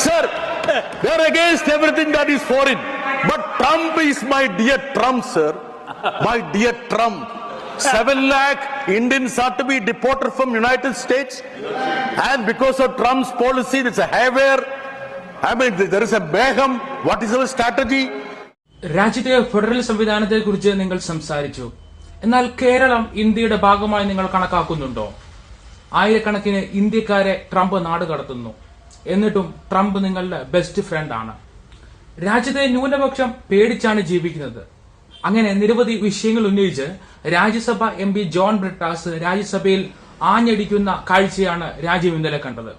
Sir, they're against everything that is foreign. But Trump is my dear Trump, sir. My dear Trump. 7 lakh Indians are to be deported from United States. And because of Trump's policy, there's a hair. I mean, there is a mayhem. What is our strategy? രാജ്യത്തെ federal സംവിധാനത്തെ കുറിച്ച് നിങ്ങൾ സംസാരിച്ചു. എന്നാൽ കേരളം ഇന്ത്യയുടെ ഭാഗമായി നിങ്ങൾ കണക്കാക്കുന്നുണ്ടോ? ആയിരക്കണക്കിന് ഇന്ത്യക്കാരെ ട്രംപ് നാട് കടത്തുന്നു. എന്നിട്ടും ട്രംപ് നിങ്ങളുടെ ബെസ്റ്റ് ഫ്രണ്ട് ആണ്. രാജ്യത്തെ ന്യൂനപക്ഷം പേടിച്ചാണ് ജീവിക്കുന്നത്. അങ്ങനെ നിരവധി വിഷയങ്ങൾ ഉന്നയിച്ച് രാജ്യസഭ MP ജോൺ ബ്രിട്ടാസ് രാജ്യസഭയിൽ ആഞ്ഞടിക്കുന്ന കാഴ്ചയാണ് രാജ്യം ഇന്നലെ കണ്ടത്.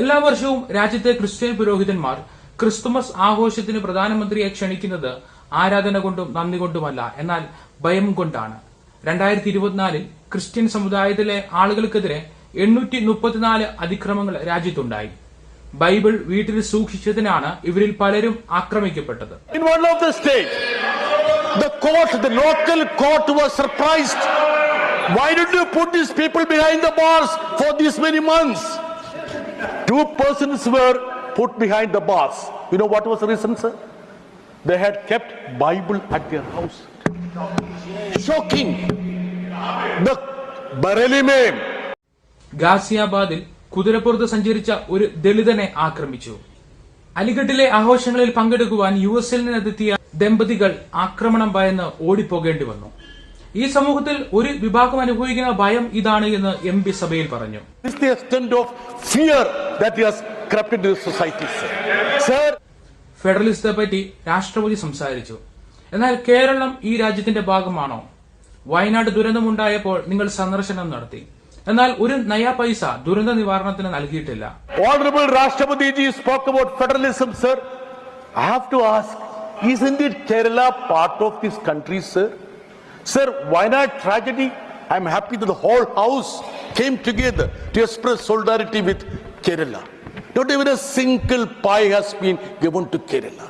എല്ലാ വർഷവും രാജ്യത്തെ ക്രിസ്ത്യൻ പുരോഹിതന്മാർ ക്രിസ്തുമസ് ആഘോഷത്തിന് പ്രധാനമന്ത്രിയെ ക്ഷണിക്കുന്നത് ആരാധന കൊണ്ടും നന്ദി കൊണ്ടുമല്ല, എന്നാൽ ഭയം കൊണ്ടാണ്. 2024 ക്രിസ്ത്യൻ സമുദായത്തിലെ ആളുകൾക്കെതിരെ 834 അതിക്രമങ്ങൾ രാജ്യത്തുണ്ടായി. ബൈബിൾ വീട്ടിൽ സൂക്ഷിച്ചതിനാണ് ഇവരിൽ പലരും ആക്രമിക്കപ്പെട്ടത്. In one of the states, the local court was surprised. Why did you put these people behind the bars for these many months? 2 persons were put behind the bars. You know what was the reason, sir? They had kept Bible at their house. Shocking. The Bareilly में ഗാസിയാബാദിൽ കുതിരപ്പുറത്ത് സഞ്ചരിച്ച ഒരു ദളിതനെ ആക്രമിച്ചു. അലിഗഡിലെ ആഘോഷങ്ങളിൽ പങ്കെടുക്കുവാൻ US-ൽ നിന്നെത്തിയ ദമ്പതികൾ ആക്രമണം ഭയന്ന് ഓടിപ്പോകേണ്ടി വന്നു. ഈ സമൂഹത്തിൽ ഒരു വിഭാഗം അനുഭവിക്കുന്ന ഭയം ഇതാണ് എന്ന് MP സഭയിൽ പറഞ്ഞു. This is the extent of fear that has crept into society, sir. ഫെഡറലിസത്തെ പറ്റി രാഷ്ട്രപതി സംസാരിച്ചു. എന്നാൽ കേരളം ഈ രാജ്യത്തിന്റെ ഭാഗമാണോ? വയനാട് ദുരന്തമുണ്ടായപ്പോൾ നിങ്ങൾ സന്ദർശനം നടത്തി. എന്നാൽ ഒരു നയാ പൈസ ദുരന്ത നിവാരണത്തിന് നൽകിയിട്ടില്ല. Honorable Rashtrapati ji spoke about federalism, sir. I have to ask, isn't it Kerala part of this country, sir? Sir, Wayanad tragedy, I'm happy that the whole house came together to express solidarity with Kerala. Not even a single pie has been given to Kerala.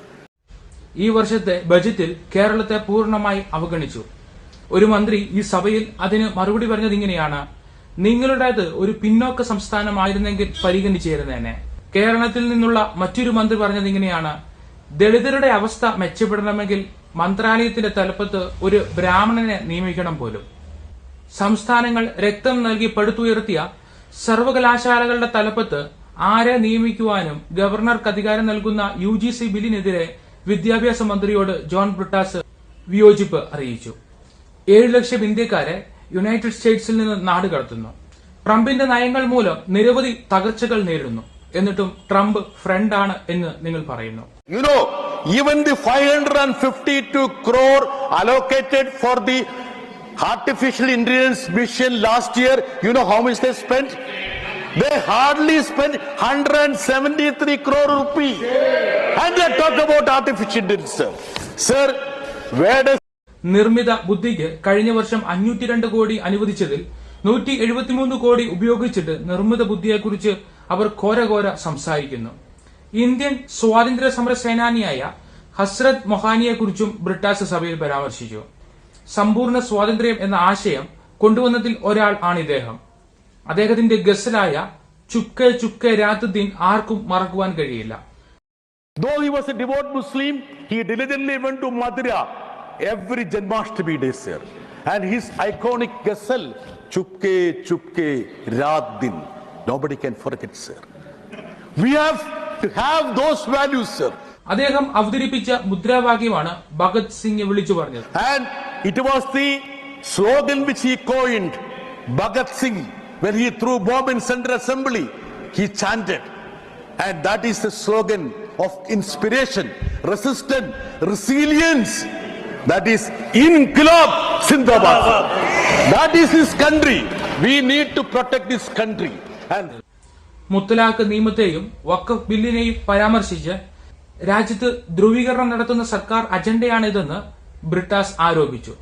ഈ വർഷത്തെ ബജറ്റിൽ കേരളത്തെ പൂർണ്ണമായി അവഗണിച്ചു. ഒരു മന്ത്രി ഈ സഭയിൽ അതിന് മറുപടി പറഞ്ഞത് ഇങ്ങനെയാണ്: നിങ്ങളുടേത് ഒരു പിന്നോക്ക സംസ്ഥാനമായിരുന്നെങ്കിൽ പരിഗണിച്ചിരുന്നേനെ. കേരളത്തിൽ നിന്നുള്ള മറ്റൊരു മന്ത്രി പറഞ്ഞത് ഇങ്ങനെയാണ്: ദളിതരുടെ അവസ്ഥ മെച്ചപ്പെടണമെങ്കിൽ മന്ത്രാലയത്തിന്റെ തലപ്പത്ത് ഒരു ബ്രാഹ്മണനെ നിയമിക്കണം പോലും. സംസ്ഥാനങ്ങൾ രക്തം നൽകി പടുത്തുയർത്തിയ സർവകലാശാലകളുടെ തലപ്പത്ത് ആരെ നിയമിക്കുവാനും ഗവർണർക്ക് അധികാരം നൽകുന്ന UGC ബില്ലിനെതിരെ വിദ്യാഭ്യാസ മന്ത്രിയോട് ജോൺ ബ്രിട്ടാസ് വിയോജിപ്പ് അറിയിച്ചു. 7 ലക്ഷം ഇന്ത്യക്കാരെ യുണൈറ്റഡ് സ്റ്റേറ്റ്സിൽ നിന്ന് നാട് കടത്തുന്നു. ട്രംപിന്റെ നയങ്ങൾ മൂലം നിരവധി തകർച്ചകൾ നേരിടുന്നു. എന്നിട്ടും ട്രംപ് ഫ്രണ്ടാണ് എന്ന് നിങ്ങൾ പറയുന്നു. You know, even the 552 crore allocated for the artificial intelligence mission last year, you know how much they spent? They hardly spent 173 crore rupees. And they talk about artificial intelligence. Sir, where does നിർമ്മിത ബുദ്ധിക്ക് കഴിഞ്ഞ വർഷം 502 കോടി അനുവദിച്ചതിൽ 173 കോടി ഉപയോഗിച്ചിട്ട് നിർമ്മിത ബുദ്ധിയെക്കുറിച്ച് അവർ ഘോരഘോര സംസാരിക്കുന്നു. Indian സ്വാതന്ത്ര്യ സമര സേനാനിയായ ഹസ്രത് മൊഹാനിയെക്കുറിച്ചും ബ്രിട്ടാസ് സഭയിൽ പരാമർശിച്ചു. സമ്പൂർണ്ണ സ്വാതന്ത്ര്യം എന്ന ആശയം കൊണ്ടുവന്നതിൽ ഒരാൾ ആണ് ഇദ്ദേഹം. അദ്ദേഹത്തിന്റെ ഗസലായ ചുക്കെ ചുക്കെ രാത് ദിൻ ആർക്കും മറക്കുവാൻ കഴിയില്ല. Though he was a devout Muslim, he diligently went to Mathura every Janmashtami day, sir. And his iconic ghazal, Chupke Chupke Raat Din, nobody can forget, sir. We have to have those values, sir. അദ്ദേഹം അവതരിപ്പിച്ച മുദ്രാവാക്യമാണ് ഭഗത് സിംഗ് വിളിച്ചു പറഞ്ഞത്. And it was the slogan which he coined, Bhagat Singh, when he threw bomb in Central Assembly, he chanted. And that is the slogan of inspiration, resistance, resilience. That is Inqilab Zindabad. That is his country. We need to protect this country. And മുത്തലാഖ് നിയമത്തെയും വഖഫ് ബില്ലിനെയും പരാമർശിച്ച് രാജ്യത്ത് ധ്രുവീകരണം നടത്തുന്ന സർക്കാർ അജണ്ടയാണിതെന്ന് ബ്രിട്ടാസ് ആരോപിച്ചു.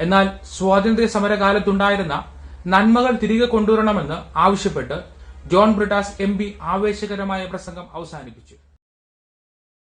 എന്നാൽ സ്വാതന്ത്ര്യ സമരകാലത്തുണ്ടായിരുന്ന നന്മകൾ തിരികെ കൊണ്ടുവരണമെന്ന് ആവശ്യപ്പെട്ട് ജോൺ ബ്രിട്ടാസ് MP ആവേശകരമായ പ്രസംഗം അവസാനിപ്പിച്ചു.